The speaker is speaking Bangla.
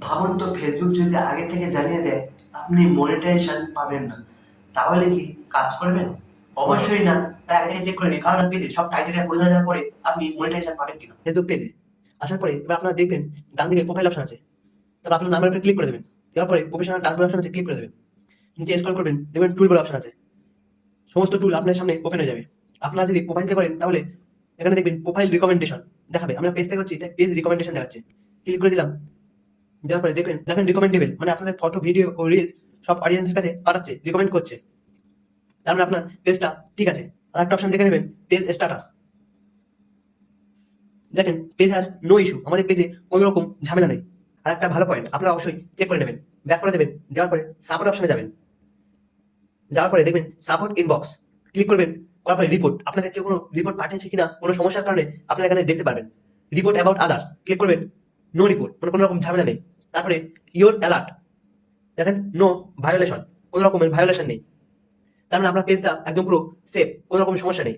ভাবুন তো, ফেসবুক যদি আগে থেকে জানিয়ে দেয় আপনি মনিটাইজেশন পাবেন না, তাহলে কি কাজ করবেন? অবশ্যই না। তাই আগে থেকে চেক করে নিন, কারণ পেজে সব টাইটেরিয়া পূরণ হয়ে যাওয়ার পরে আপনি মনিটাইজেশন পাবেন কিনা। ফেসবুক পেজে আসার পরে এবার আপনারা দেখবেন ডান দিকে প্রোফাইল অপশন আছে, তারপর আপনার নামের উপরে ক্লিক করে দেবেন। দেওয়ার পরে প্রফেশনাল টাস্কবার অপশন আছে, ক্লিক করে দেবেন। নিচে স্ক্রল করবেন, দেখবেন টুল বার অপশন আছে। সমস্ত টুল আপনার সামনে ওপেন হয়ে যাবে। আপনারা যদি প্রোফাইল থেকে করেন তাহলে এখানে দেখবেন প্রোফাইল রিকমেন্ডেশন দেখাবে। আমরা পেজ থেকে করছি তাই পেজ রিকমেন্ডেশন দেখাচ্ছে। ক্লিক করে দিলাম। দেওয়ার পরে দেখেন রিকমেন্ডেবল, মানে আপনাদের ফটো, ভিডিও ও রিলস সব অডিয়েন্সের কাছে পাঠাচ্ছে, রিকমেন্ড করছে। তার মানে আপনার পেজটা ঠিক আছে। আর একটা অপশন দেখে নেবেন, পেজ স্ট্যাটাস। দেখেন পেজ হ্যাজ নো ইস্যু, আমাদের পেজে কোনো রকম ঝামেলা নেই। আর একটা ভালো পয়েন্ট, আপনারা অবশ্যই চেক করে নেবেন। ব্যাক করে দেবেন, দেওয়ার পরে সাপোর্ট অপশনে যাবেন। যাওয়ার পরে দেখবেন সাপোর্ট ইনবক্স, ক্লিক করবেন। করার পরে রিপোর্ট, আপনাদের কেউ কোনো রিপোর্ট পাঠিয়েছে কিনা কোনো সমস্যার কারণে আপনারা এখানে দেখতে পারবেন। রিপোর্ট অ্যাবাউট আদার্স, ক্লিক করবেন। নো রিপোর্ট, মানে কোনো রকম ঝামেলা নেই। তারপরে ইওর অ্যালার্ট, দেখেন নো ভায়োলেশন, কোনো রকমের ভায়োলেশন নেই। তার মানে আপনার পেজটা একদম পুরো সেফ, কোনো রকম সমস্যা নেই।